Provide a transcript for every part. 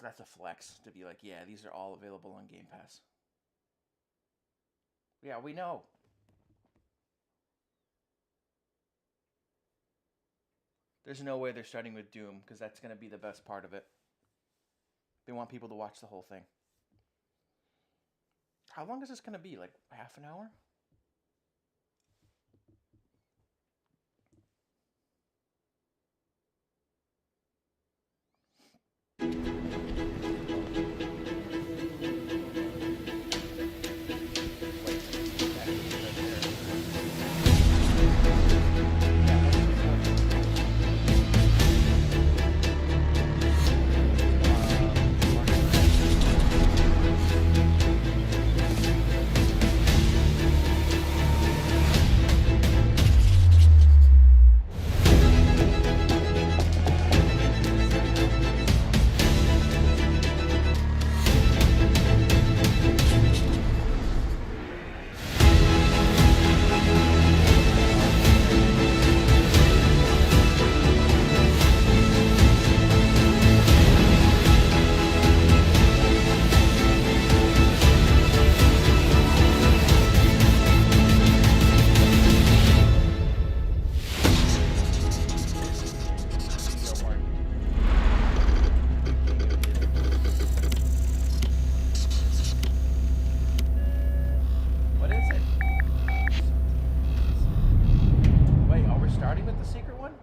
that's a flex to be like, yeah, these are all available on Game Pass. Yeah, we know. There's no way they're starting with Doom, because that's going to be the best part of it. They want people to watch the whole thing. How long is this going to be? Like half an hour?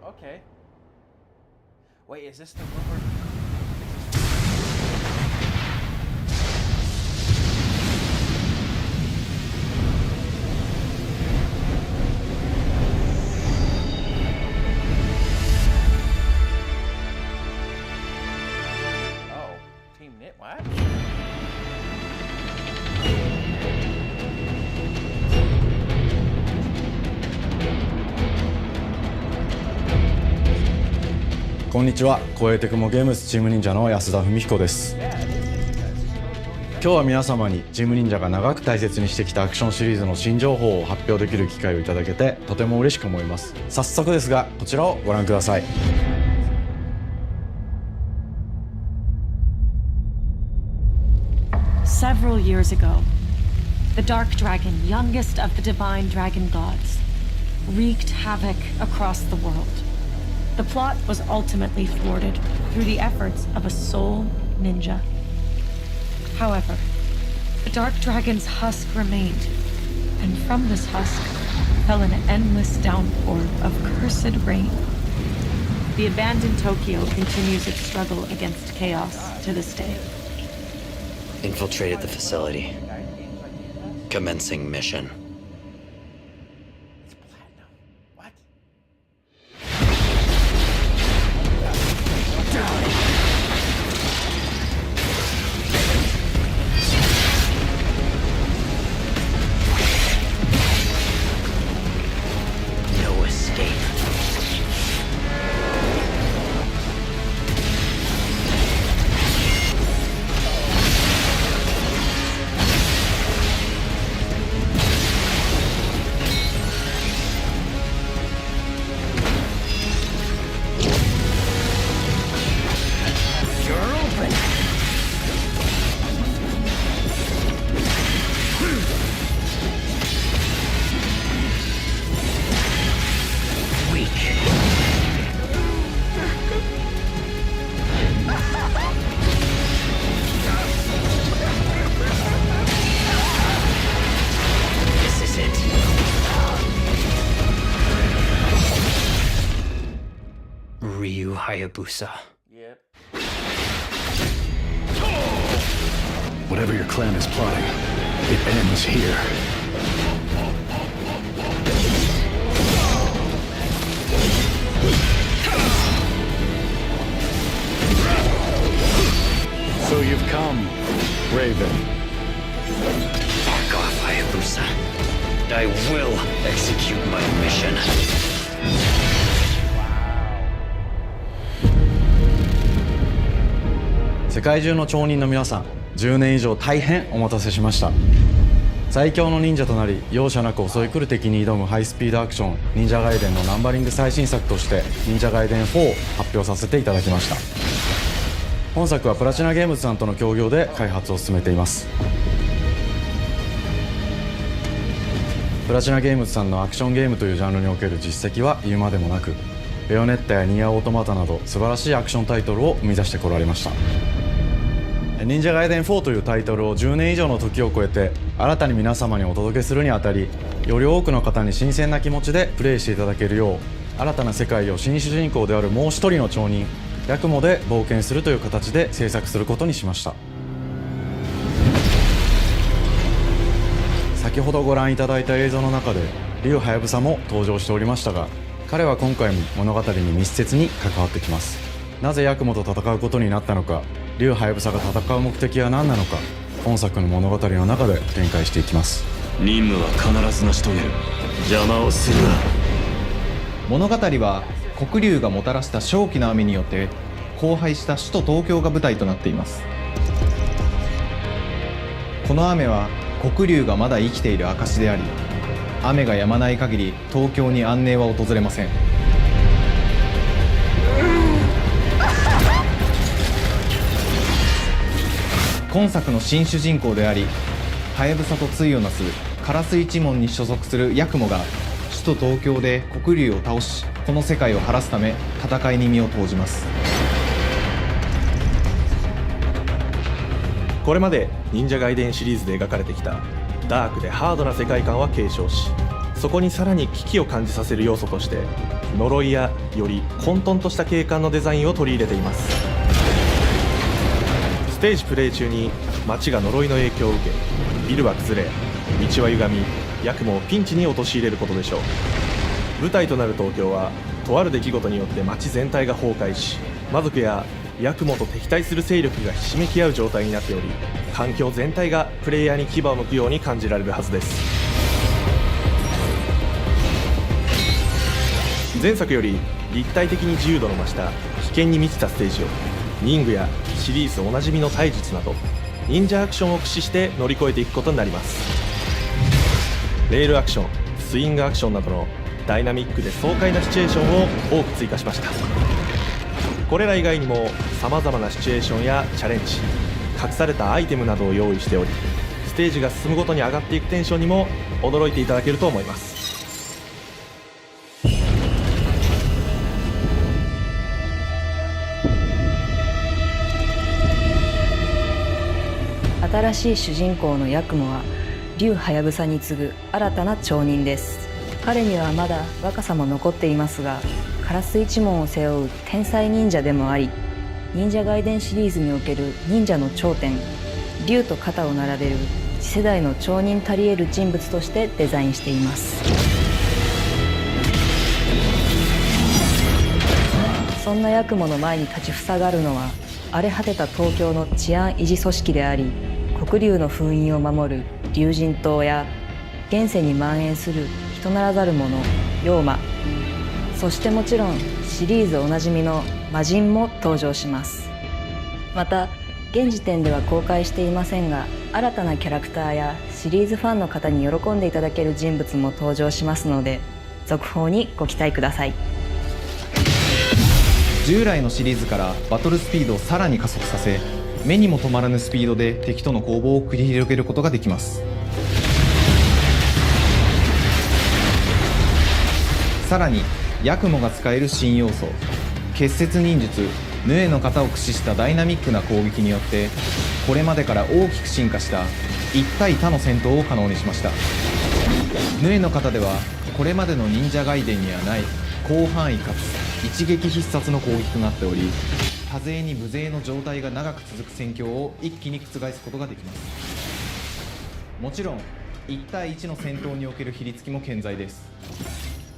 Okay. Wait, is this the one where... Oh, Team Knit, what?こんにちは、光栄テクモゲームズチーム忍者の安田文彦です。今日は皆様にチーム忍者が長く大切にしてきたアクションシリーズの新情報を発表できる機会をいただけてとても嬉しく思います。早速ですが、こちらをご覧ください。Several years ago, the Dark Dragon, youngest of the divine dragon gods, wreaked havoc across the world. The plot was ultimately thwarted through the efforts of a sole ninja. However, the Dark Dragon's husk remained, and from this husk fell an endless downpour of cursed rain. The abandoned Tokyo continues its struggle against chaos to this day. Infiltrated the facility. Commencing mission. Ryu Hayabusa. Yep. Whatever your clan is plotting, it ends here. So you've come, Raven. Back off, Hayabusa. I will execute my mission. Wow. 世界中の町人の皆さん、10年以上大変お待たせしました。最強の忍者となり容赦なく襲い来る敵に挑むハイスピードアクション忍者ガイデンのナンバリング最新作として忍者ガイデン4を発表させていただきました。本作はプラチナゲームズさんとの協業で開発を進めています。プラチナゲームズさんのアクションゲームというジャンルにおける実績は言うまでもなく、ベヨネッタやニアオートマタなど素晴らしいアクションタイトルを生み出してこられました。忍者ガイデン4というタイトルを10年以上の時を超えて新たに皆様にお届けするにあたり、より多くの方に新鮮な気持ちでプレイしていただけるよう、新たな世界を新主人公であるもう一人の町人ヤクモで冒険するという形で制作することにしました。先ほどご覧いただいた映像の中で竜はやぶさも登場しておりましたが、彼は今回も物語に密接に関わってきます。なぜヤクモと戦うことになったのか、竜はやぶさが戦う目的は何なのか、本作の物語の中で展開していきます。任務は必ず成し遂げる。邪魔をするな。物語は黒竜がもたらした正気の雨によって荒廃した首都東京が舞台となっています。この雨は黒竜がまだ生きている証であり、雨が止まない限り東京に安寧は訪れません。今作の新主人公であり、はやぶさと対をなす烏一門に所属するヤクモが首都東京で黒竜を倒し、この世界を晴らすため戦いに身を投じます。これまで忍者ガイデンシリーズで描かれてきたダークでハードな世界観は継承し、そこにさらに危機を感じさせる要素として呪いやより混沌とした景観のデザインを取り入れています。ステージプレイ中に街が呪いの影響を受け、ビルは崩れ、道は歪み、ヤクモをピンチに陥れることでしょう。舞台となる東京はとある出来事によって街全体が崩壊し、魔族やヤクモと敵対する勢力がひしめき合う状態になっており、環境全体がプレイヤーに牙を向くように感じられるはずです。前作より立体的に自由度の増した危険に満ちたステージを忍具やシリーズおなじみの体術など忍者アクションを駆使して乗り越えていくことになります。レールアクション、スイングアクションなどのダイナミックで爽快なシチュエーションを多く追加しました。これら以外にも様々なシチュエーションやチャレンジ、隠されたアイテムなどを用意しており、ステージが進むごとに上がっていくテンションにも驚いていただけると思います。新しい主人公のヤクモは竜はやぶさに次ぐ新たな町人です。彼にはまだ若さも残っていますが、烏一門を背負う天才忍者でもあり、忍者ガイデンシリーズにおける忍者の頂点、竜と肩を並べる次世代の町人たり得る人物としてデザインしています。そんなヤクモの前に立ちふさがるのは、荒れ果てた東京の治安維持組織であり、黒竜の封印を守る竜神島や現世に蔓延する人ならざる者妖魔、そしてもちろんシリーズおなじみの魔人も登場します。また現時点では公開していませんが、新たなキャラクターやシリーズファンの方に喜んでいただける人物も登場しますので、続報にご期待ください。従来のシリーズからバトルスピードをさらに加速させ、目にも止まらぬスピードで敵との攻防を繰り広げることができます。さらにヤクモが使える新要素、結節忍術ヌエの型を駆使したダイナミックな攻撃によって、これまでから大きく進化した1対他の戦闘を可能にしました。ヌエの型ではこれまでの忍者ガイデンにはない広範囲かつ一撃必殺の攻撃となっており、多勢に無勢の状態が長く続く戦況を一気に覆すことができます。もちろん1対1の戦闘における比率も健在です。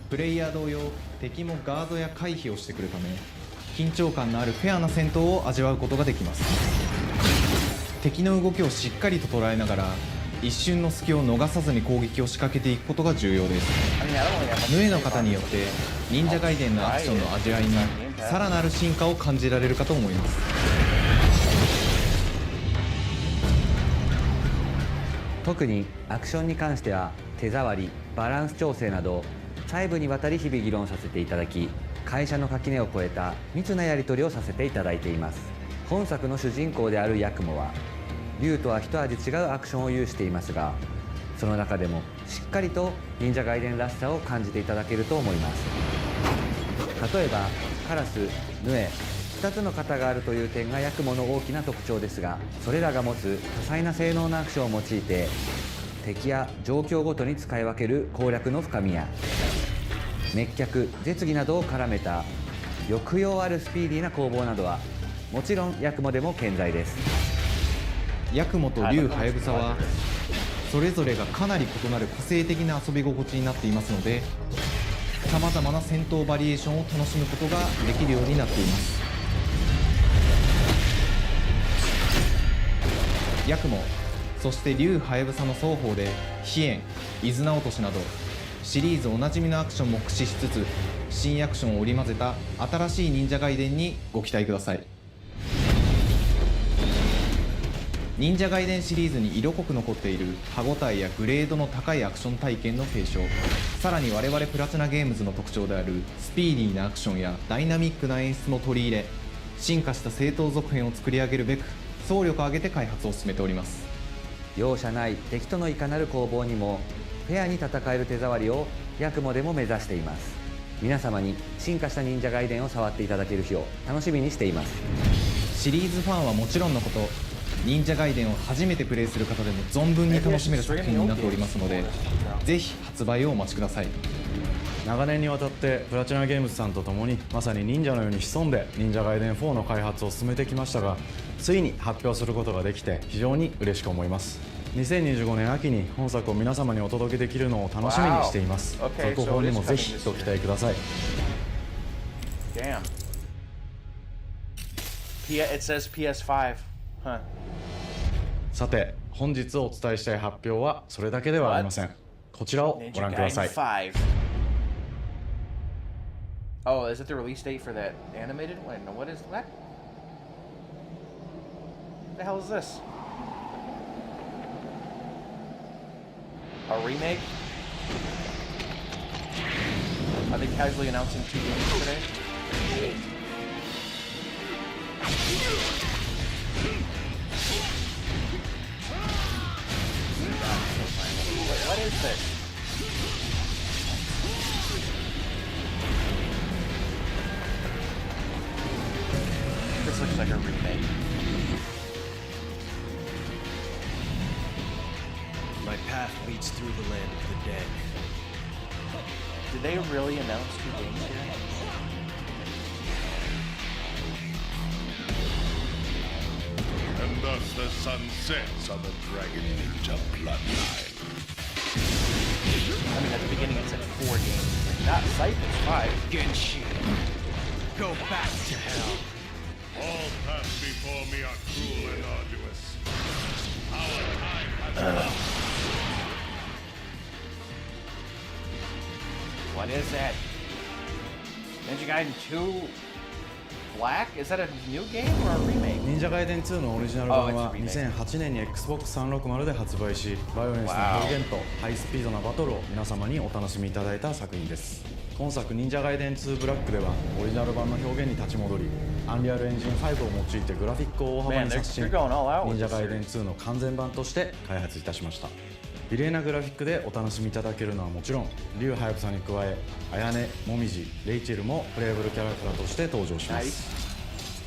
プレイヤー同様、敵もガードや回避をしてくるため、緊張感のあるフェアな戦闘を味わうことができます。敵の動きをしっかりと捉えながら、一瞬の隙を逃さずに攻撃を仕掛けていくことが重要です。ヌエの型によって忍者ガイデンのアクションの味わいにさらなる進化を感じられるかと思います。特にアクションに関しては手触り、バランス調整など細部にわたり日々議論させていただき、会社の垣根を越えた密なやり取りをさせていただいています。本作の主人公であるヤクモは竜とは一味違うアクションを有していますが、その中でもしっかりと忍者ガイデンらしさを感じていただけると思います。例えばカラス、ヌエ、2つの型があるという点がヤクモの大きな特徴ですが、それらが持つ多彩な性能なアクションを用いて敵や状況ごとに使い分ける攻略の深みや滅却、絶技などを絡めた抑揚あるスピーディーな攻防などはもちろんヤクモでも健在です。ヤクモと竜ハヤブサはそれぞれがかなり異なる個性的な遊び心地になっていますので、さまざまな戦闘バリエーションを楽しむことができるようになっています。ヤクモ、そして竜ハヤブサの双方で飛燕、伊豆名落としなどシリーズおなじみのアクションも駆使しつつ、新アクションを織り交ぜた新しい忍者ガイデンにご期待ください。忍者ガイデンシリーズに色濃く残っている歯ごたえやグレードの高いアクション体験の継承、さらに我々プラチナゲームズの特徴であるスピーディーなアクションやダイナミックな演出も取り入れ、進化した正当続編を作り上げるべく総力を挙げて開発を進めております。容赦ない敵とのいかなる攻防にもフェアに戦える手触りをヤクモでも目指しています。皆様に進化した忍者ガイデンを触っていただける日を楽しみにしています。シリーズファンはもちろんのこと、忍者ガイデンを初めてプレイする方でも存分に楽しめる作品になっておりますので、ぜひ発売をお待ちください。長年にわたってプラチナゲームズさんと共にまさに忍者のように潜んで忍者ガイデン4の開発を進めてきましたが、ついに発表することができて非常に嬉しく思います。2025年秋に本作を皆様にお届けできるのを楽しみにしています。続報にもぜひご期待ください。 Damn. It says PS5. Huh. さて本日お伝えしたい発表はそれだけではありません。こちらをご覧ください。 Oh, is it the release date for that animated one? No, what is that? The hell is this? A remake? Are they casually announcing 2 games today? What is this? This looks like a remake. My path leads through the land of the dead. Did they really announce 2 games here? And thus the sun sets on the Dragon Ninja bloodline. I mean, at the beginning it said 4 games. Not Cypher's 5. Genshin, go back to hell. All paths before me are cruel and arduous. Our time has come. What is that? Ninja Gaiden 2 Black? Is that a new game or a remake? 忍者ガイデン2のオリジナル版は2008年に Xbox360 で発売し、バイオレンスの表現とハイスピードなバトルを皆様にお楽しみいただいた作品です。今作忍者ガイデン2ブラックではオリジナル版の表現に立ち戻り、アンリアルエンジン5を用いてグラフィックを大幅に刷新、忍者ガイデン2の完全版として開発いたしました。美麗なグラフィックでお楽しみいただけるのはもちろん、竜ハヤブサに加え綾音、もみじ、レイチェルもプレイブルキャラクターとして登場します。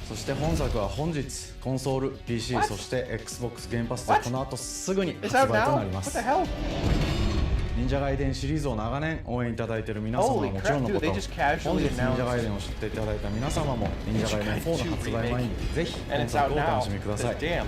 そして本作は本日コンソール、PC、そして Xbox ゲームパスでこの後すぐに発売となります。忍者ガイデンシリーズを長年応援いただいている皆様はもちろんのこと、本日忍者ガイデンを知っていただいた皆様も忍者ガイデン4の発売前にぜひ本作をお楽しみください。今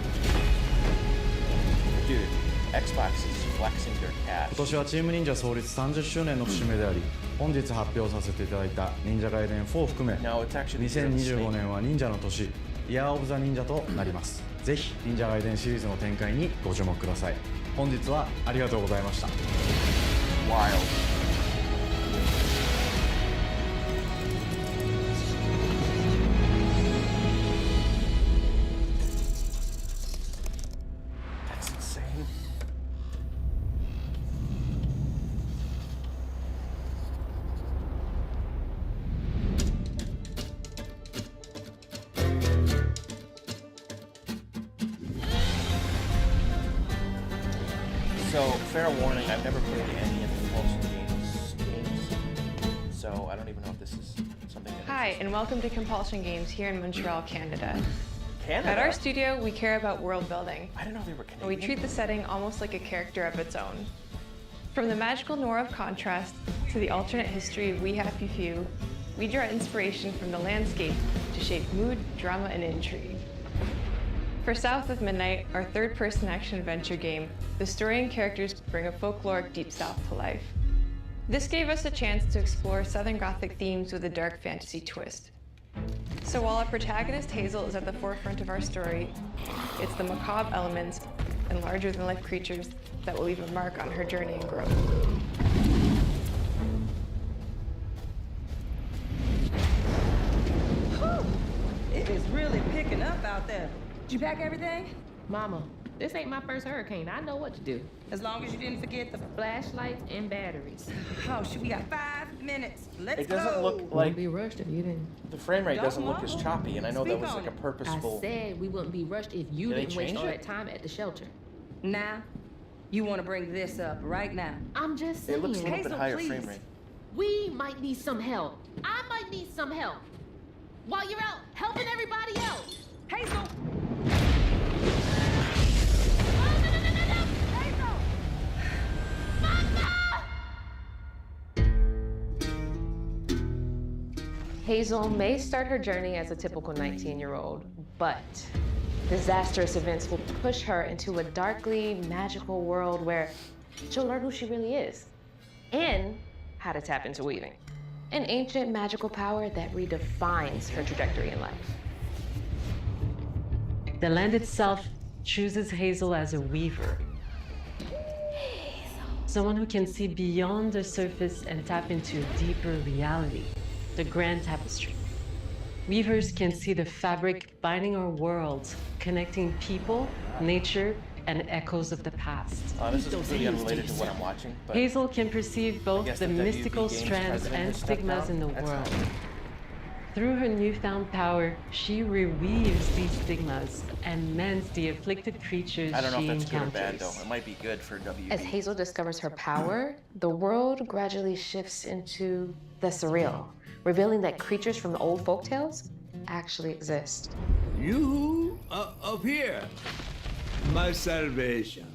年はチーム忍者創立30周年の節目であり、本日発表させていただいた忍者ガイデン4を含め2025年は忍者の年、イヤーオブザ忍者となります。ぜひ忍者ガイデンシリーズの展開にご注目ください。本日はありがとうございました。So, fair warning, I've never played any of the Compulsion games, so I don't even know if this is something that Hi, and welcome to Compulsion Games here in Montreal, Canada. Canada? At our studio, we care about world building. I didn't know they were Canadian. We treat the setting almost like a character of its own. From the magical noir of contrast to the alternate history of We Happy Few, we draw inspiration from the landscape to shape mood, drama, and intrigue. For South of Midnight, our third-person action-adventure game, the story and characters bring a folkloric Deep South to life. This gave us a chance to explore Southern Gothic themes with a dark fantasy twist. So while our protagonist Hazel is at the forefront of our story, it's the macabre elements and larger-than-life creatures that will leave a mark on her journey and growth. It is really picking up out there. Did you pack everything? Mama, this ain't my first hurricane. I know what to do. As long as you didn't forget the Flashlights and batteries. Oh, shoot, we got 5 minutes. Let's go. It doesn't look Wouldn't like be rushed if you didn't. the frame rate doesn't look as choppy, and I know that was like a I purposeful. said we wouldn't be rushed if you Did they didn't waste change all it? that time at the shelter. Now, you want to bring this up right now. I'm just saying. It looks a little bit Hazel, higher please. frame rate. We might need some help. I might need some help. While you're out helping everybody else. Hazel! Hazel may start her journey as a typical 19-year-old, but disastrous events will push her into a darkly magical world where she'll learn who she really is and how to tap into weaving, an ancient magical power that redefines her trajectory in life. The land itself chooses Hazel as a weaver. Someone who can see beyond the surface and tap into a deeper reality, the grand tapestry. Weavers can see the fabric binding our worlds, connecting people, nature, and echoes of the past. This is completely unrelated to what I'm watching. But Hazel can perceive I both guess the WB mystical Games strands president and has stepped stigmas down. in the That's world. not- Through her newfound power, she reweaves these stigmas and mends the afflicted creatures I don't know she if that's good or encounters. bad though. It might be good for WB. As Hazel discovers her power, the world gradually shifts into the surreal, revealing that creatures from the old folktales actually exist. You up here, my salvation.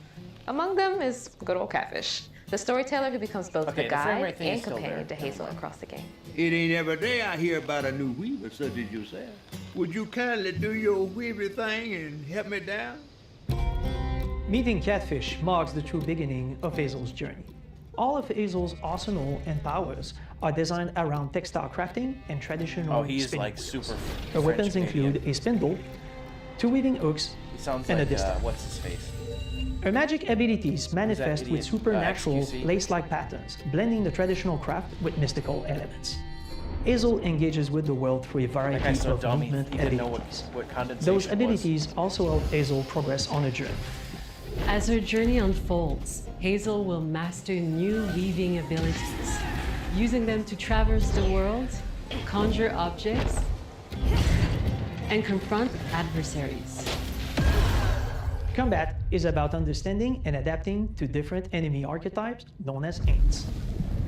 Among them is good old Catfish, the storyteller who becomes both Okay, the the frame guide rate thing is and still companion to there. Hazel across the game. It ain't every day I hear about a new weaver such as yourself. Would you kindly do your weaver thing and help me down? Meeting Catfish marks the true beginning of Hazel's journey. All of Hazel's arsenal and powers are designed around textile crafting and traditional Oh, he's spinning like wheels. super. Her weapons French Canadian. include a spindle, 2 weaving hooks, He sounds and a like distaff. what's his face? Her magic abilities manifest with idiot? supernatural XQC? lace-like patterns, blending the traditional craft with mystical elements. Hazel engages with the world through a That variety guy's so of dumb. movement He didn't know abilities. what condensation Those was. abilities also help Hazel progress on her journey. As her journey unfolds, Hazel will master new weaving abilities, using them to traverse the world, conjure objects, and confront adversaries. Combat is about understanding and adapting to different enemy archetypes known as Aints,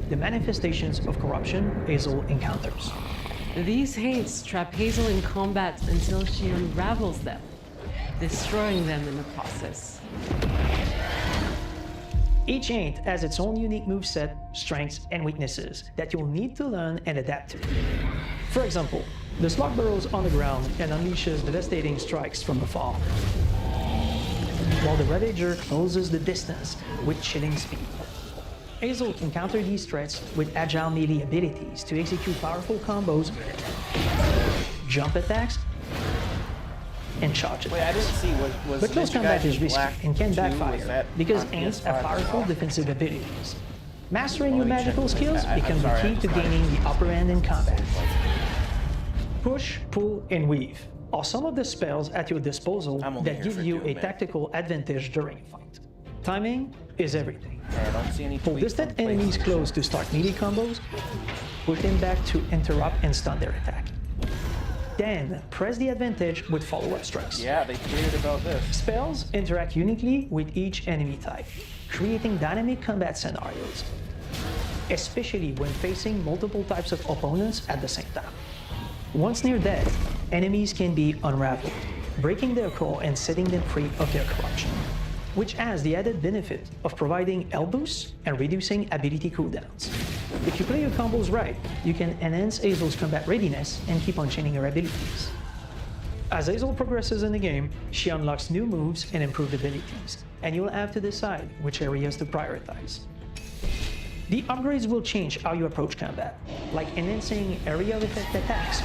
the manifestations of corruption Hazel encounters. These hates trap Hazel in combat until she unravels them, destroying them in the process. Each Aint has its own unique moveset, strengths, and weaknesses that you'll need to learn and adapt to. For example, the Slug burrows on the ground and unleashes devastating strikes from afar, while the Ravager closes the distance with chilling speed. Hazel can counter these threats with agile melee abilities to execute powerful combos, jump attacks, and charge attacks. Wait, I didn't see. Was But close Ninja combat is Gaiden risky Black and can 2, was backfire that because on Aints PS5 have as powerful well? defensive abilities. Mastering your Let me check magical this. skills I'm becomes sorry, the I key to just- gaining the upper hand in combat. Push, pull, and weave are some of the spells at your disposal I'm only that here give for you Doom, a man. tactical advantage during a fight. Timing is everything. I don't see any Pull tweets distant from enemies PlayStation. close to start melee combos, push them back to interrupt and stun their attack. Then press the advantage with follow-up strikes. Yeah, they tweeted about this. Spells interact uniquely with each enemy type. creating dynamic combat scenarios, especially when facing multiple types of opponents at the same time. Once near death, enemies can be unraveled, breaking their core and setting them free of their corruption, which has the added benefit of providing health boosts and reducing ability cooldowns. If you play your combos right, you can enhance Hazel's combat readiness and keep on chaining her abilities. As Hazel progresses in the game, she unlocks new moves and improved abilities, and you'll have to decide which areas to prioritize. The upgrades will change how you approach combat, like enhancing area of effect attacks,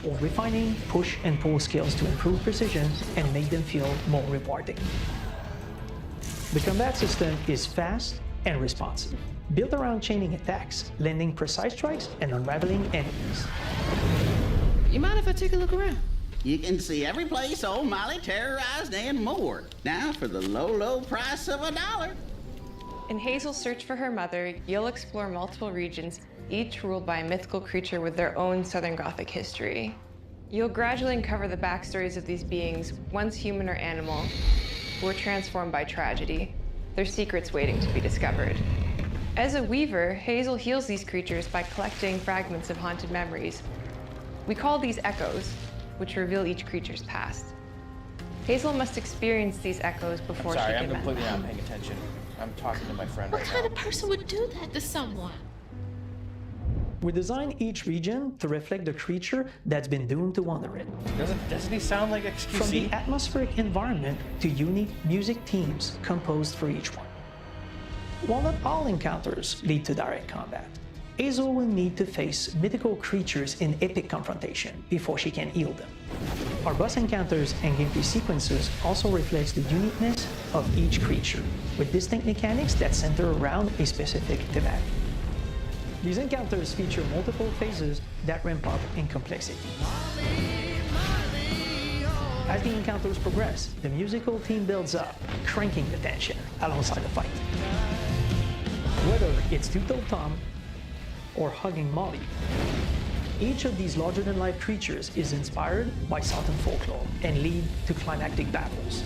or refining push and pull skills to improve precision and make them feel more rewarding. The combat system is fast and responsive, built around chaining attacks, landing precise strikes, and unraveling enemies. You mind if I take a look around? You can see every place old Molly terrorized and more. Now for the low, low price of $1. In Hazel's search for her mother, you'll explore multiple regions, each ruled by a mythical creature with their own Southern Gothic history. You'll gradually uncover the backstories of these beings, once human or animal, who were transformed by tragedy, their secrets waiting to be discovered. As a weaver, Hazel heals these creatures by collecting fragments of haunted memories. We call these echoes, which reveal each creature's past. Hazel must experience these echoes before she can I'm mend completely them. not paying attention. I'm talking to my friend What right kind now. of person would do that to someone? We design each region to reflect the creature that's been doomed to wander it. Doesn't he sound like From the XQC? atmospheric environment to unique music themes composed for each one. While not all encounters lead to direct combat, Hazel will need to face mythical creatures in epic confrontation before she can heal them. Our boss encounters and gameplay sequences also reflects the uniqueness of each creature, with distinct mechanics that center around a specific thematic. These encounters feature multiple phases that ramp up in complexity. As the encounters progress, the musical theme builds up, cranking the tension alongside the fight. Whether it's Two-Toed Tom or hugging Molly, each of these larger-than-life creatures is inspired by Southern folklore and lead to climactic battles.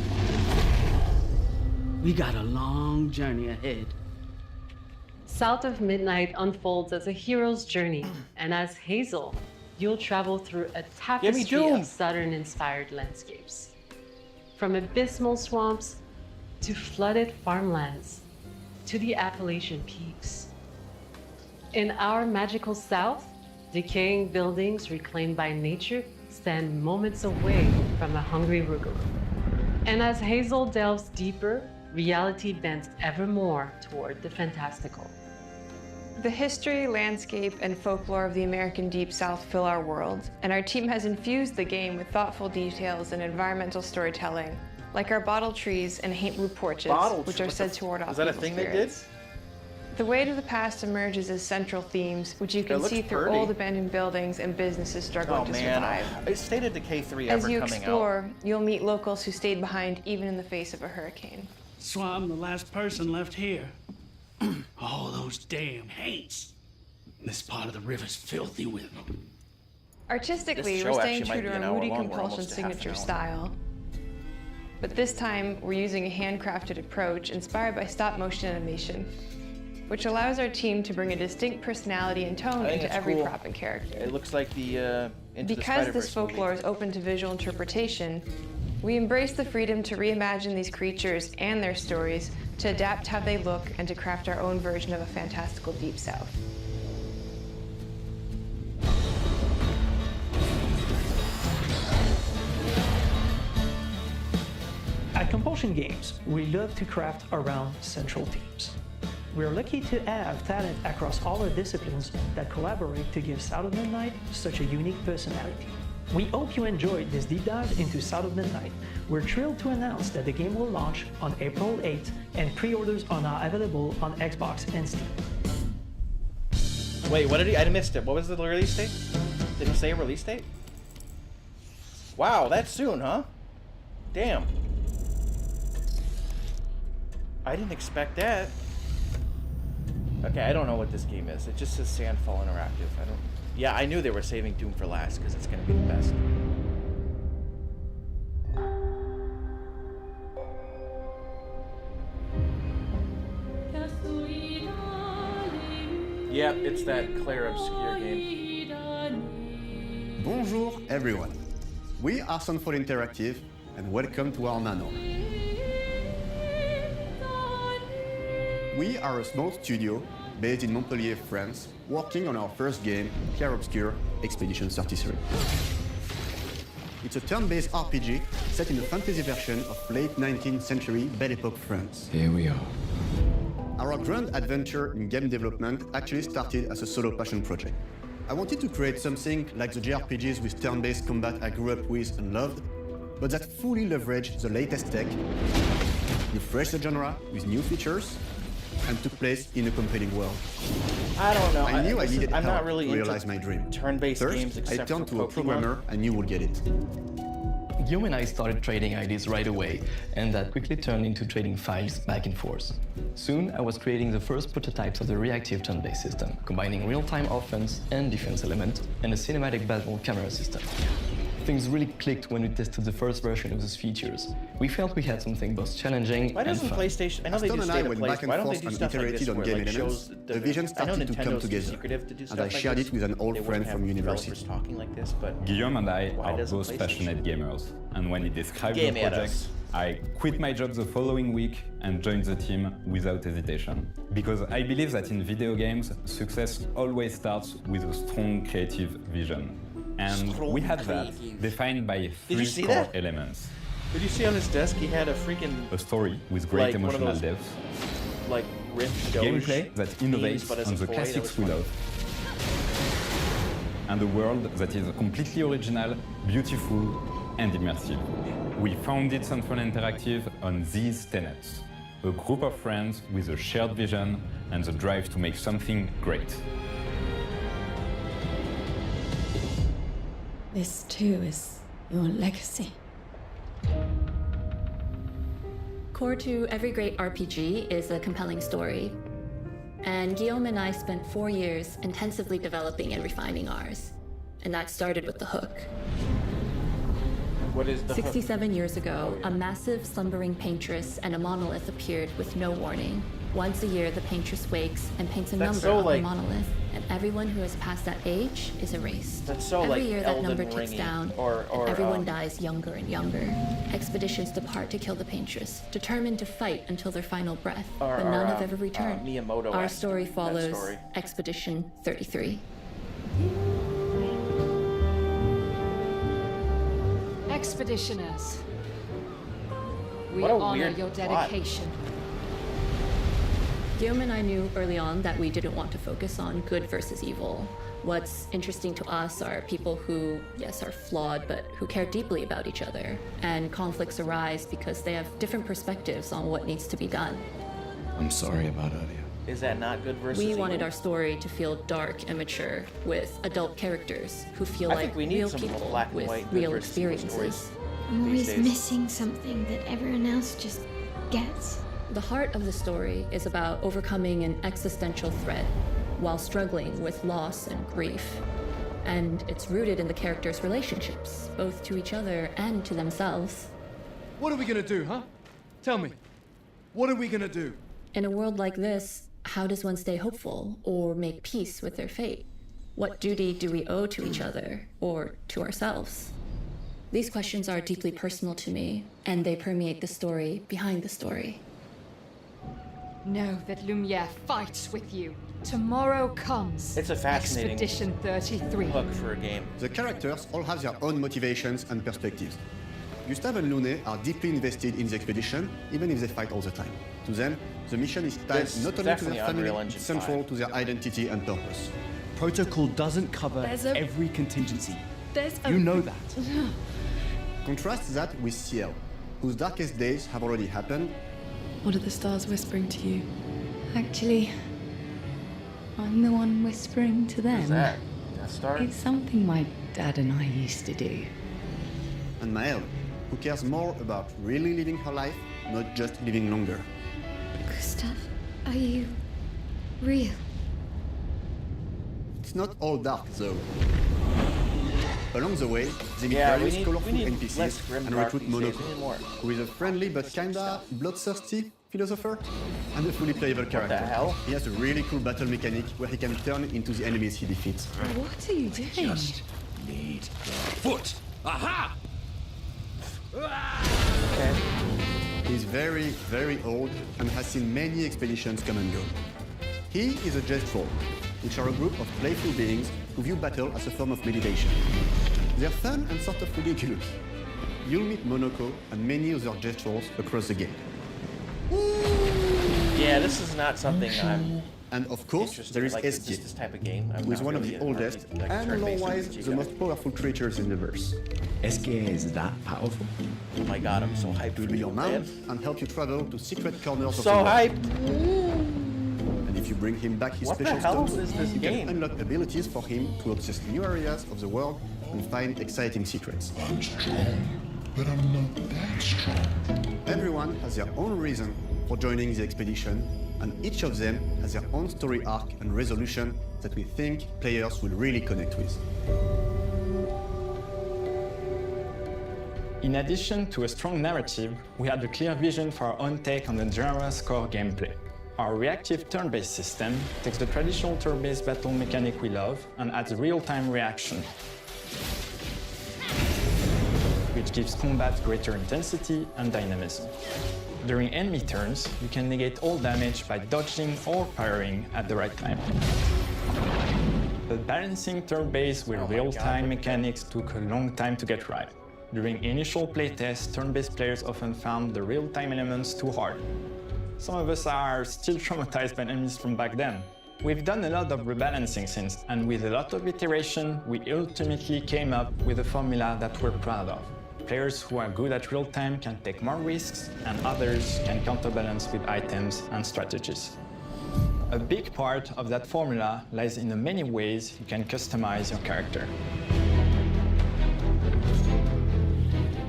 We got a long journey ahead. South of Midnight unfolds as a hero's journey, and as Hazel, you'll travel through a tapestry of Southern-inspired landscapes. From abysmal swamps to flooded farmlands to the Appalachian peaks. In our magical South, decaying buildings reclaimed by nature stand moments away from a hungry Rugaloo. And as Hazel delves deeper, reality bends ever more toward the fantastical. The history, landscape, and folklore of the American Deep South fill our world, and our team has infused the game with thoughtful details and environmental storytelling, like our bottle trees and Haint Root porches, which are said to ward off Is that a evil thing spirits. they did? The Way to the Past emerges as central themes, which you can looks see through pretty. old abandoned buildings and businesses struggling Oh to man, survive. it's stated Decay 3 As ever you coming out. explore, you'll meet locals who stayed behind even in the face of a hurricane. So I'm the last person left here. All those damn hates. This part of the river's filthy with them. Artistically, This we're show staying actually true might to be our an hour Moody long. We're Compulsion almost to half an signature hour. style. But this time, we're using a handcrafted approach inspired by stop-motion animation, which allows our team to bring a distinct personality and tone I think into it's every cool. prop and character. It looks like the Into the Because this Spider-Verse folklore is open to visual interpretation, we embrace the freedom to reimagine these creatures and their stories, to adapt how they look, and to craft our own version of a fantastical Deep South. At Compulsion Games, we love to craft around central themes. We're lucky to have talent across all our disciplines that collaborate to give South of Midnight such a unique personality. We hope you enjoyed this deep dive into South of Midnight. We're thrilled to announce that the game will launch on April 8th, and pre-orders are now available on Xbox and Steam. Wait, what did he? I missed it. What was the release date? Did he say a release date? Wow, that's soon, huh? Damn. I didn't expect that. Okay, I don't know what this game is. It just says Sandfall Interactive. I don't. Yeah, I knew they were saving Doom for last because it's gonna be the best. Yep, it's that Claire Obscure game. Bonjour everyone. We are Sunfall Interactive and welcome to our manor. We are a small studio based in Montpellier, France, working on our first game, Clair Obscur Expedition 33. It's a turn-based RPG set in a fantasy version of late 19th century Belle Epoque France. Here we are. Our grand adventure in game development actually started as a solo passion project. I wanted to create something like the JRPGs with turn-based combat I grew up with and loved, but that fully leveraged the latest tech, refreshed the genre with new features, and took place in a compelling world. I don't know. I knew I needed I'm help not really to realize into my dream. turn-based First, games I except turned for to a Pokemon. programmer I knew would get it. Guillaume and I started trading ideas right away, and that quickly turned into trading files back and forth. Soon, I was creating the first prototypes of the reactive turn-based system, combining real-time offense and defense elements, and a cinematic battle camera system. Things really clicked when we tested the first version of those features. We felt we had something both challenging Why and doesn't fun. PlayStation? I know they do Aston and I state of went place. back and Why don't they forth do and stuff like iterated this on where game it like elements. shows The vision I know started to come Nintendo's too together, secretive to do and stuff I like shared this. it with an old They friend wouldn't from have university. developers talking like this, but Guillaume and I why are doesn't both PlayStation? passionate gamers, and when he described Game the at project, us. I quit my job the following week and joined the team without hesitation. Because I believe that in video games, success always starts with a strong creative vision. And we had that defined by you three see core that? elements. Did you see on his desk he had a freaking A story with great like one of emotional those, depth, like Rift Doge gameplay that innovates but as on a the toy, that classics was we fun. love, and a world that is completely original, beautiful, and immersive. We founded Sunfall Interactive on these tenets. A group of friends with a shared vision and the drive to make something great. This too is your legacy. Core to every great RPG is a compelling story. And Guillaume and I spent 4 years intensively developing and refining ours. And that started with the hook. What is the 67 years ago, a massive slumbering paintress and a monolith appeared with no warning. Once a year, the paintress wakes and paints a That's number so, on like- the monolith, and everyone who has passed that age is erased. That's so, Every like, year, that Elden number ticks Ring-y, down, or, and everyone dies younger and younger. Expeditions depart to kill the paintress, determined to fight until their final breath, Or- but none or, have ever returned. Miyamoto Our asked story that follows story. Expedition 33. Expeditioners, we What a honor weird your plot. dedication. Guillaume and I knew early on that we didn't want to focus on good versus evil. What's interesting to us are people who, yes, are flawed, but who care deeply about each other. And conflicts arise because they have different perspectives on what needs to be done. I'm sorry about earlier. Is that not good versus We evil? wanted our story to feel dark and mature, with adult characters who feel I like think we need real some people black and with white good real versus evil experiences. stories. I'm always these days. missing something that everyone else just gets. The heart of the story is about overcoming an existential threat while struggling with loss and grief. And it's rooted in the characters' relationships, both to each other and to themselves. What are we gonna do, huh? Tell me. What are we gonna do? In a world like this, how does one stay hopeful or make peace with their fate? What duty do we owe to each other or to ourselves? These questions are deeply personal to me, and they permeate the story behind the story. Know that Lumiere fights with you. Tomorrow comes. It's a fascinating Expedition 33. hook for a game. The characters all have their own motivations and perspectives. Gustave and Lune are deeply invested in the expedition, even if they fight all the time. To them, the mission is tied This not only to definitely their family, Unreal Engine it's central to their identity and purpose. Protocol doesn't cover every contingency. You know that. Contrast that with Ciel, whose darkest days have already happened. What are the stars whispering to you? Actually, I'm the one whispering to them. What's that? Death Star? It's something my dad and I used to do. And Maëlle, who cares more about really living her life, not just living longer. Gustav, are you real? It's not all dark, though. Along the way, they meet Yeah, we various need- colorful we need NPCs less grim and dark recruit these days. We Monoko, need more. who is a friendly but kinda bloodthirsty philosopher. and a fully playable character. What the hell? He has a really cool battle mechanic where he can turn into the enemies he defeats. What are you doing? Just need the foot. Aha! He's very, very old and has seen many expeditions come and go. He is a Jestrel, which are a group of playful beings who view battle as a form of meditation. They're fun and sort of ridiculous. You'll meet Monoko and many other Jestrels across the game. Yeah, this is not something I'm. And of course, there is like, Eskier, this type of game. who is one of the oldest and lore-wise the most powerful creatures in the verse. Eskier is that powerful? Oh my god, I'm so hyped. He will be your mount and help you travel to secret corners of so the world. hyped. And if you bring him back his What the special hell stones, is this you game? can unlock abilities for him to access new areas of the world and find exciting secrets. I'm strong, but I'm not that strong. Everyone has their own reason for joining the expedition, and each of them has their own story arc and resolution that we think players will really connect with. In addition to a strong narrative, we had a clear vision for our own take on the genre's core gameplay. Our reactive turn-based system takes the traditional turn-based battle mechanic we love and adds real-time reaction, which gives combat greater intensity and dynamism. During enemy turns, you can negate all damage by dodging or parrying at the right time. But balancing turn-based with real-time mechanics took a long time to get right. During initial playtests, turn-based players often found the real-time elements too hard. Some of us are still traumatized by enemies from back then. We've done a lot of rebalancing since, and with a lot of iteration, we ultimately came up with a formula that we're proud of. Players who are good at real-time can take more risks, and others can counterbalance with items and strategies. A big part of that formula lies in the many ways you can customize your character.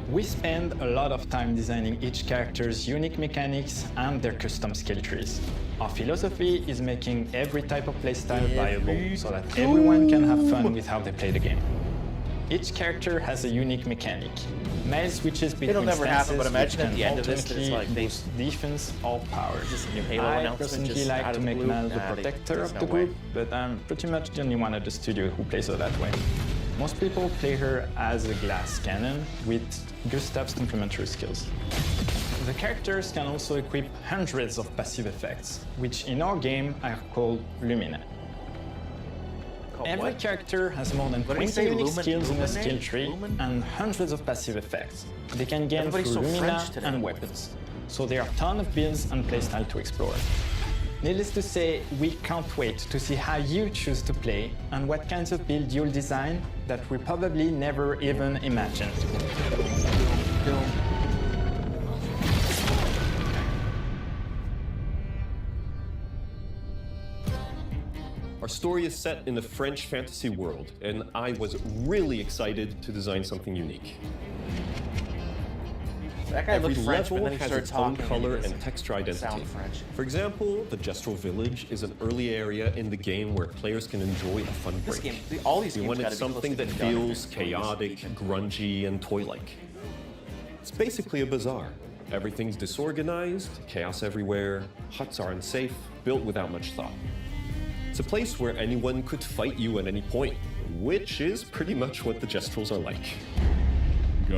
We spend a lot of time designing each character's unique mechanics and their custom skill trees. Our philosophy is making every type of playstyle viable so that everyone can have fun with how they play the game. Each character has a unique mechanic. Male switches between It'll never happen, but stances, imagine at which the can end of this that it's like ultimately they boost defense or power. Just a new Halo I announcement, personally just like out to of the make blue. Mal the Nah, protector there's of no the way. group, but I'm pretty much the only one at the studio who plays her that way. Most people play her as a glass cannon with Gustav's complementary skills. The characters can also equip hundreds of passive effects, which in our game are called Lumina. Every character has more than 20 unique skills in the skill tree and hundreds of passive effects. They can gain Everybody's through so Lumina French today. and weapons. So there are a ton of builds and playstyle to explore. Needless to say, we can't wait to see how you choose to play and what kinds of build you'll design that we probably never even imagined. Our story is set in the French fantasy world, and I was really excited to design something unique. That guy Every looked French, but level then he has started its own talking. color and he and texture identity. sound French. For example, the Jestrel Village is an early area in the game where players can enjoy a fun This break. game, all these We games wanted gotta be close something to that being done feels if they're going chaotic, grungy, and toy-like. It's basically a bazaar. Everything's disorganized, chaos everywhere, huts are unsafe, built without much thought. It's a place where anyone could fight you at any point, which is pretty much what the Jestrels are like. The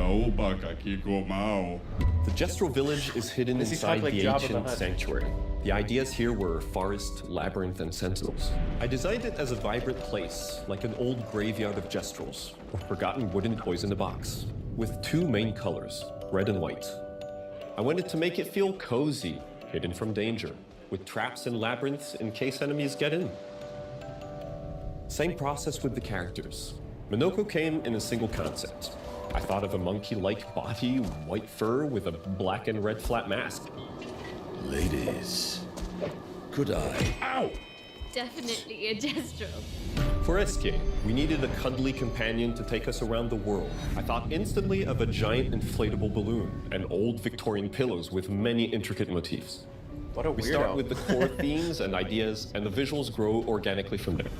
Jestrel village is hidden Does he inside talk like the Jabba the ancient Hutt? sanctuary. The ideas here were forest, labyrinth, and sentinels. I designed it as a vibrant place, like an old graveyard of Jestrels, or forgotten wooden toys in a box, with two main colors, red and white. I wanted to make it feel cozy, hidden from danger, with traps and labyrinths in case enemies get in. Same process with the characters. Monoko came in a single concept. I thought of a monkey-like body, white fur with a black and red flat mask. Ladies, could I? Ow! Definitely a Jestrel. For Eskier, we needed a cuddly companion to take us around the world. I thought instantly of a giant inflatable balloon and old Victorian pillows with many intricate motifs. What a We weirdo. start with the core themes and ideas, and the visuals grow organically from there.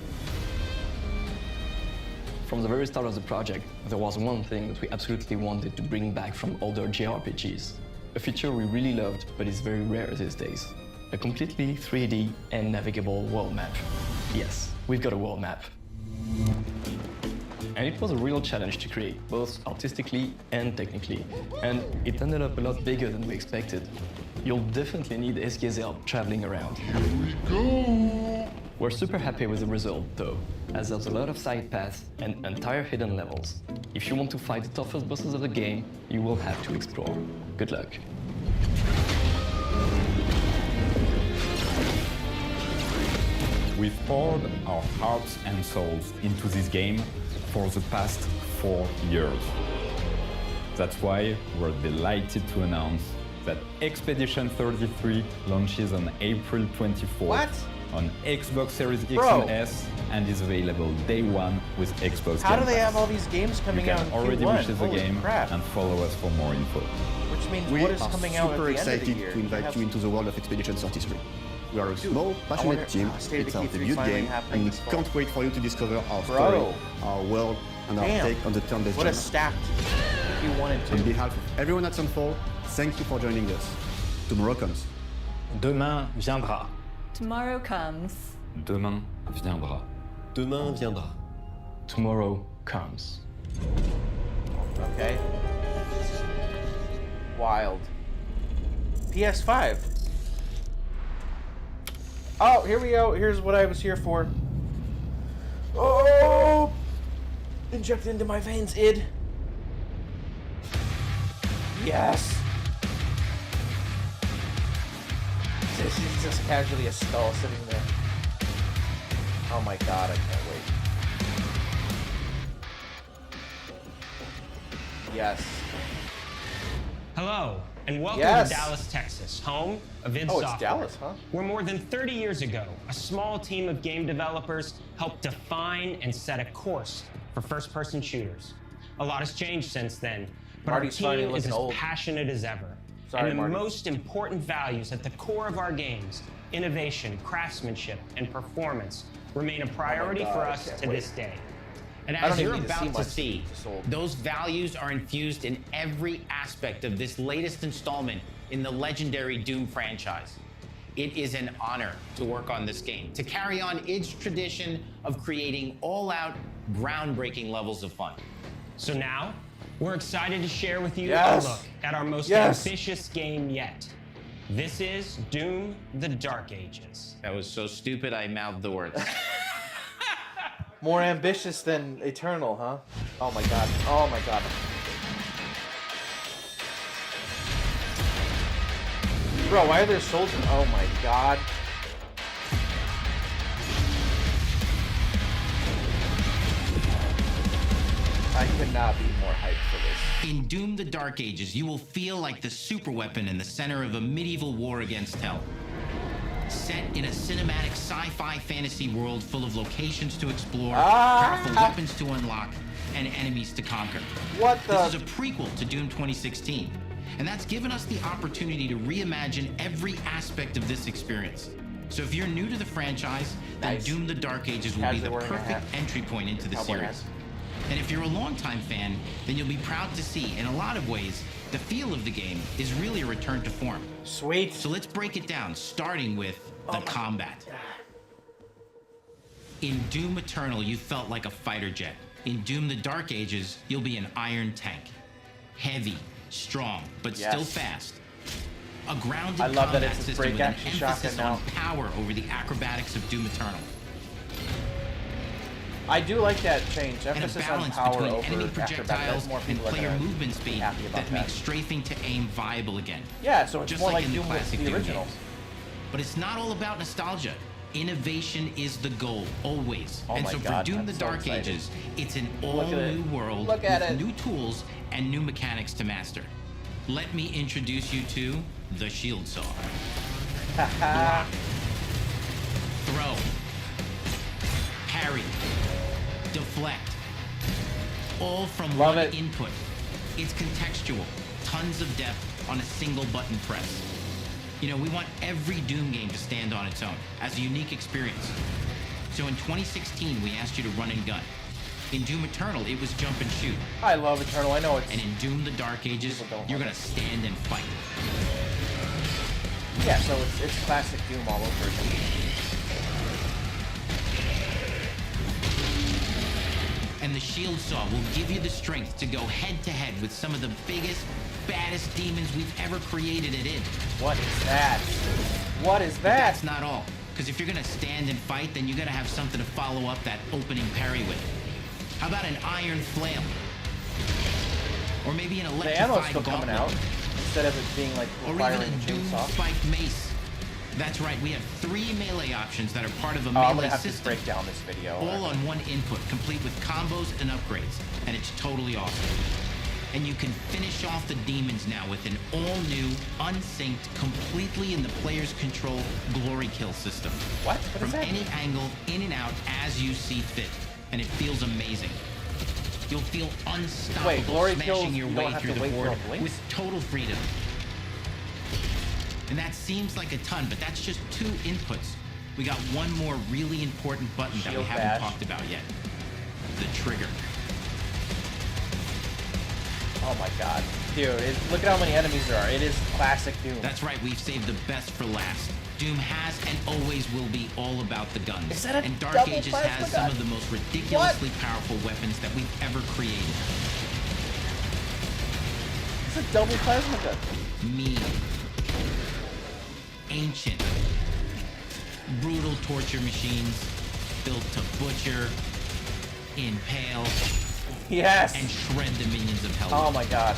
From the very start of the project, there was one thing that we absolutely wanted to bring back from older JRPGs. A feature we really loved, but is very rare these days. a completely 3D and navigable world map. Yes, we've got a world map. And it was a real challenge to create, both artistically and technically. And it ended up a lot bigger than we expected. You'll definitely need SK's help traveling around. Here we go! We're super happy with the result, though, as there's a lot of side paths and entire hidden levels. If you want to fight the toughest bosses of the game, you will have to explore. Good luck. We've poured our hearts and souls into this game for the past 4 years. That's why we're delighted to announce that Expedition 33 launches on April 24th on Xbox Series X and S and is available day one with Xbox How Game do they Pass. have all these games coming You out can in already Q1? wish the Holy game crap. and follow us for more info. Which means We what are is coming out at super the end of the excited year? to invite you into the world of Expedition 33. We are a Dude, small, I passionate wonder team. how State of It's our Decay 3 debut finally game, happening and we this fall. can't wait for you to discover our Bro. story, our world, and our Damn. take on the turn-based What a genre. stacked Q1 and 2. On behalf of everyone at Sunfall, thank you for joining us. Tomorrow comes. Demain viendra. Tomorrow comes. Demain viendra. Demain viendra. Tomorrow comes. Okay. Wild. PS5. Oh, here we go. Here's what I was here for. Oh! Inject into my veins, id. Yes. This is just casually a skull sitting there. Oh my god, I can't wait. Yes. Hello, and welcome Yes. to Dallas, Texas, home of id Oh, it's Software. Dallas, huh? Where more than 30 years ago, a small team of game developers helped define and set a course for first-person shooters. A lot has changed since then, but Marty's our finally team is looking as old. passionate as ever. Sorry, and the Marty. most important values at the core of our games, innovation, craftsmanship, and performance, remain a priority God, for I us can't to wait. this day. And I don't as even you're need to see about to much, see, just sold. those values are infused in every aspect of this latest installment in the legendary Doom franchise. It is an honor to work on this game, to carry on its tradition of creating all-out, groundbreaking levels of fun. So now, we're excited to share with you Yes. a look at our most Yes. ambitious game yet. This is Doom: The Dark Ages. That was so stupid I mouthed the words. More ambitious than Eternal, huh? Oh my god. Oh my god. Bro, why are there soldiers? Oh my god. I could not be more hyped for this. In Doom: The Dark Ages, you will feel like the superweapon in the center of a medieval war against hell. Set in a cinematic sci-fi fantasy world full of locations to explore, powerful weapons to unlock, and enemies to conquer. What the? This is a prequel to Doom 2016, and that's given us the opportunity to reimagine every aspect of this experience. So if you're new to the franchise, then Nice. Doom: The Dark Ages will be Casually the wearing a perfect hat. entry point into the Cowboy series. hat. And if you're a longtime fan, then you'll be proud to see, in a lot of ways, the feel of the game is really a return to form. Sweet. So let's break it down, starting with the combat. In Doom Eternal, you felt like a fighter jet. In Doom: The Dark Ages, you'll be an iron tank. Heavy, strong, but still Yes. fast. A grounded I love that combat it's a system break with an action emphasis shotgun on now. power over the acrobatics of Doom Eternal. I do like that change. And a Emphasis on balance power between over enemy acrobatics. projectiles More and people are player gonna movement be speed happy about that makes strafing to aim viable again. Yeah, so it's Just more like like in the Doom with classic the Doom original. games. But it's not all about nostalgia. Innovation is the goal, always. Oh and my so God, for Doom: I'm The so Dark excited. Ages, it's an Look at it. all-new world Look at with it. new tools and new mechanics to master. Let me introduce you to the Shield Saw. Block. Throw. Parry. Deflect. All from Love one it. input. It's contextual. Tons of depth on a single button press. You know, we want every Doom game to stand on its own as a unique experience. So in 2016, we asked you to run and gun. In Doom Eternal, it was jump and shoot. I love Eternal. I know it's. And in Doom: The Dark Ages, People don't you're love gonna stand and fight. Yeah, so it's classic Doom all over again. And the Shield Saw will give you the strength to go head-to-head with some of the biggest, baddest demons we've ever created at id. What is that? What is But that? that's not all. Because if you're gonna stand and fight, then you gotta have something to follow up that opening parry with. How about an iron flail? Or maybe an The ammo's electrified still coming gauntlet. out instead of it being like Or firing even a a Doom chainsaw. spiked mace. That's right, we have 3 melee options that are part of a I'm melee gonna have system. to break down this video. All on one input, complete with combos and upgrades. And it's totally awesome. And you can finish off the demons now with an all-new, unsynced, completely in the player's control glory kill system. What? From any angle, in and out, as you see fit. And it feels amazing. You'll feel unstoppable Wait, glory kills, smashing your you don't way have through to the wait board till it blinks? with total freedom. And that seems like a ton, but that's just 2 inputs. We got one more really important button that we Shield haven't bash. talked about yet. The trigger. Oh my god. Dude, look at how many enemies there are. It is classic Doom. That's right, we've saved the best for last. Doom has and always will be all about the guns. Is that a and Dark double Ages plasma has gun? some of the most ridiculously powerful weapons that we've ever created. It's a double plasma gun. Mean. Ancient. Brutal torture machines built to butcher, impale, Yes. and shred the minions of hell. Oh my god.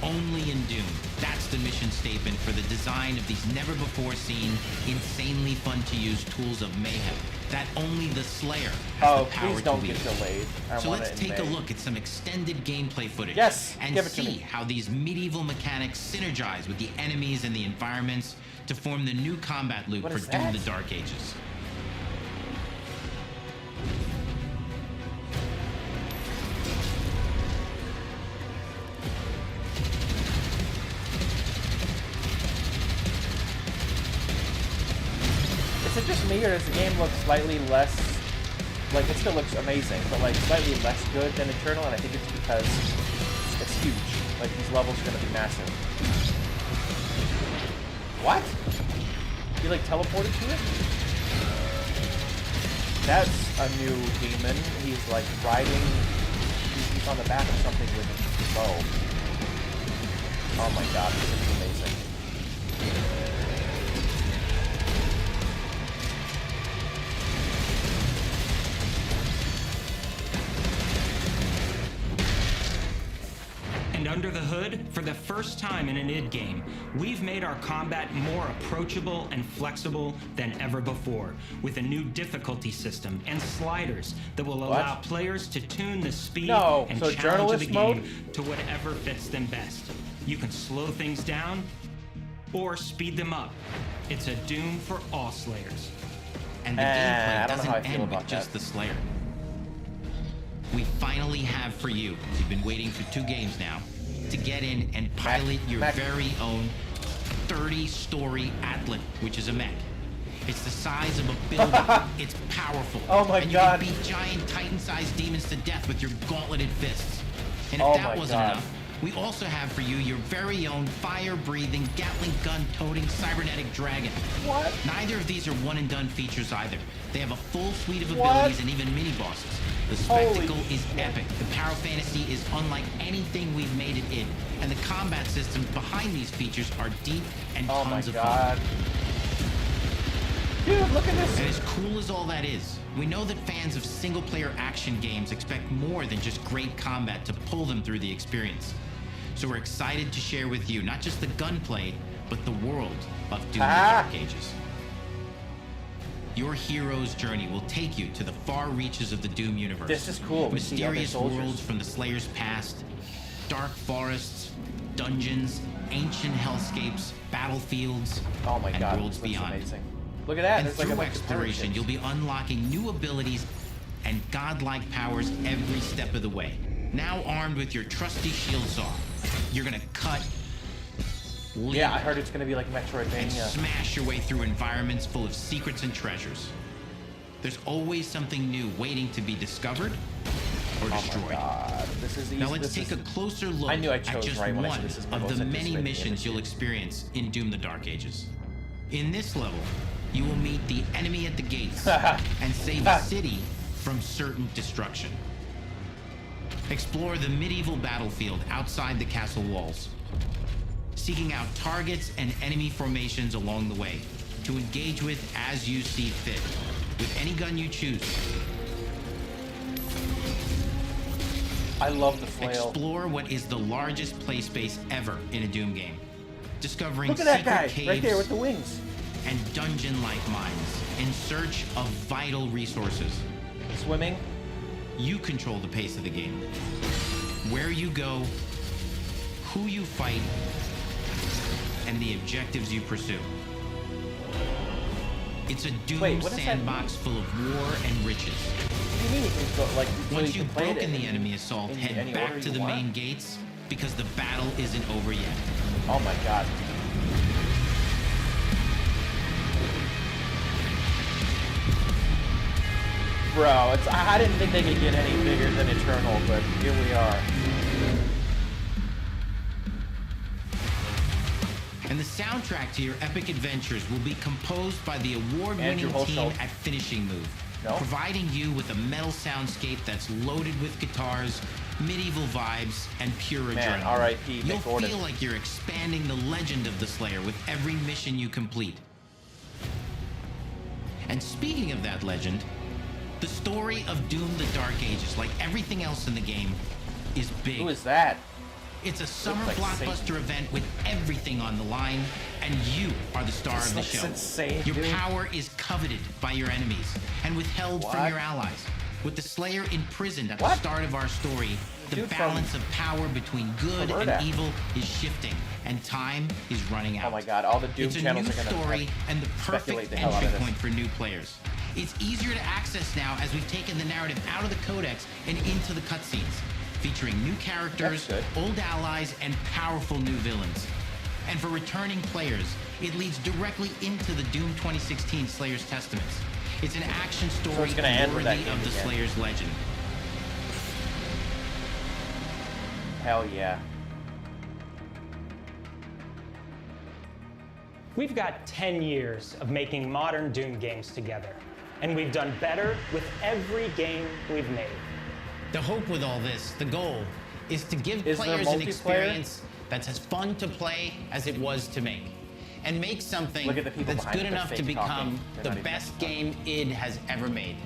Only in Doom. That's the mission statement for the design of these never-before-seen, insanely fun-to-use tools of mayhem that only the Slayer has the power please to don't wield. get delayed. I So want let's it in take a May. look at some extended gameplay footage. Yes, and give it to see me. how these medieval mechanics synergize with the enemies and the environments to form the new combat loop What for is Doom: that? The Dark Ages. Is it just me, or does the game look slightly less, like it still looks amazing, but like slightly less good than Eternal? And I think it's because it's huge. Like these levels are gonna be massive. What? You like teleported to it? That's a new demon. He's like riding. He's on the back of something with a bow. Oh my god, this is amazing. And under the hood, for the first time in an id game, we've made our combat more approachable and flexible than ever before, with a new difficulty system and sliders that will allow players to tune the speed No, and so challenge of the journalist game mode? to whatever fits them best. You can slow things down or speed them up. It's a Doom for all Slayers. And the I gameplay don't know how I doesn't feel end with about just that. the Slayer. We finally have for you, you've been waiting for 2 games now, to get in and pilot your very own 30-story Atlan, which is a mech. It's the size of a building. It's powerful. Oh my and God. you can beat giant Titan-sized demons to death with your gauntleted fists. And if Oh that my wasn't God. enough, we also have for you your very own fire-breathing, Gatling gun-toting cybernetic dragon. What? Neither of these are one-and-done features either. They have a full suite of What? abilities and even mini-bosses. The spectacle is epic. The power fantasy is unlike anything we've made it in. And the combat systems behind these features are deep and Oh my tons of god. fun. Dude, look at this. And as cool as all that is, we know that fans of single-player action games expect more than just great combat to pull them through the experience. So we're excited to share with you not just the gunplay, but the world of Doom: The Dark Ages. Your hero's journey will take you to the far reaches of the Doom universe. This is cool. We see other Mysterious soldiers. worlds from the Slayer's past, dark forests, dungeons, ancient hellscapes, battlefields, Oh my and god, worlds this looks beyond. amazing. Look at that. And There's like a through bunch of pirate exploration, ships. you'll be unlocking new abilities and godlike powers every step of the way. Now armed with your trusty shield saw, you're gonna cut, leap, Yeah, I heard it's gonna be like and Metroidvania. smash your way through environments full of secrets and treasures. There's always something new waiting to be discovered or destroyed. Oh my God. This is easy. Now let's take a closer look I knew I at chose just right when I one said this is my of most the many anticipated missions you'll experience in Doom the Dark Ages. In this level, you will meet the enemy at the gates and save a city from certain destruction. Explore the medieval battlefield outside the castle walls, seeking out targets and enemy formations along the way to engage with as you see fit, with any gun you choose. I love the flail. Explore what is the largest play space ever in a Doom game, discovering Look at that secret guy caves right there with the wings and dungeon-like mines in search of vital resources. Swimming. You control the pace of the game. Where you go, who you fight, and the objectives you pursue. It's a Doom sandbox full of war and riches. What do you mean you can go, like, Once you you've play it broken in the enemy assault, any head back order to you the want? main gates, because the battle isn't over yet. Oh my God. Bro, I didn't think they could get any bigger than Eternal, but here we are. And the soundtrack to your epic adventures will be composed by the award-winning team at Finishing Move, providing you with a metal soundscape that's loaded with guitars, medieval vibes, and pure adrenaline. R.I.P. You'll Mick Gordon. feel like you're expanding the legend of the Slayer with every mission you complete. And speaking of that legend, the story of Doom the Dark Ages, like everything else in the game, is big. Who is that? It's a summer like blockbuster Satan. event with everything on the line, and you are the star of the This show. looks insane, Your dude. power is coveted by your enemies and withheld from What? your allies. With the Slayer imprisoned at What? the start of our story, the Dude from- balance of power between good from and Urdak. evil is shifting, and time is running out. Oh my God, all the Doom It's a channels new are gonna story and the speculate perfect the hell out entry of this. point for new players. It's easier to access now as we've taken the narrative out of the codex and into the cutscenes, featuring new characters, old allies, and powerful new villains. And for returning players, it leads directly into the Doom 2016 Slayer's Testaments. It's an action story it's gonna end with that worthy game of the again. Slayer's legend. Hell yeah. We've got 10 years of making modern Doom games together, and we've done better with every game we've made. The hope with all this, the goal, is to give Is there players an multiplayer? experience that's as fun to play as it was to make. And make something Look at the people that's behind good it, they're enough to fake become talking. They're the not even best game id has ever made.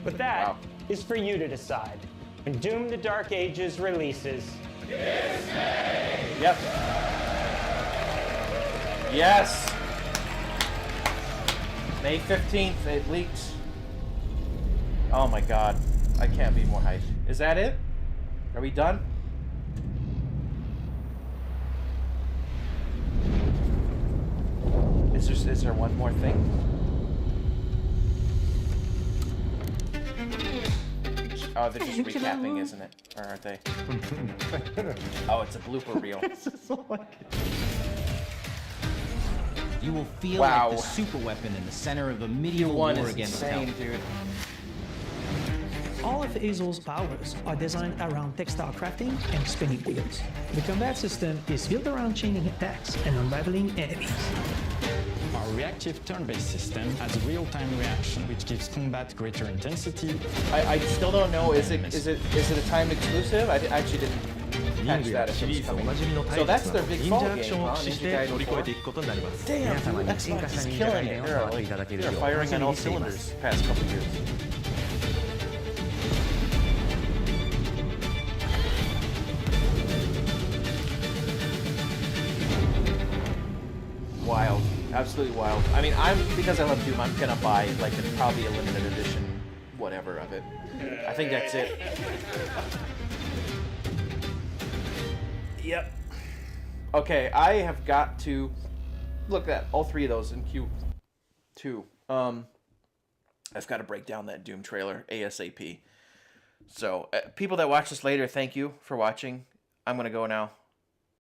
But that is for you to decide. When Doom the Dark Ages releases, Yep. Yes. May 15th, it leaks. Oh my God. I can't be more hyped. Is that it? Are we done? Is there one more thing? Oh, they're just recapping, isn't it? Or aren't they? Oh, it's a blooper reel. You will feel Wow. like the super weapon in the center of a medieval One war is against insane, hell. dude. All of Hazel's powers are designed around textile crafting and spinning wheels. The combat system is built around chaining attacks and unraveling enemies. Our reactive turn-based system has a real-time reaction, which gives combat greater intensity. I still don't know. Is it a timed exclusive? I actually didn't catch that if it was coming. So that's their big fall game, huh? Ninja Gaiden 4? Damn, dude, Xbox is killing it. They're firing on all cylinders the past couple years. Wild, absolutely wild. I mean, because I love Doom, I'm gonna buy like probably a limited edition, whatever of it. I think that's it. Yep. Okay, I have got to look at all three of those in Q2. I've got to break down that Doom trailer ASAP. So, people that watch this later, thank you for watching. I'm gonna go now.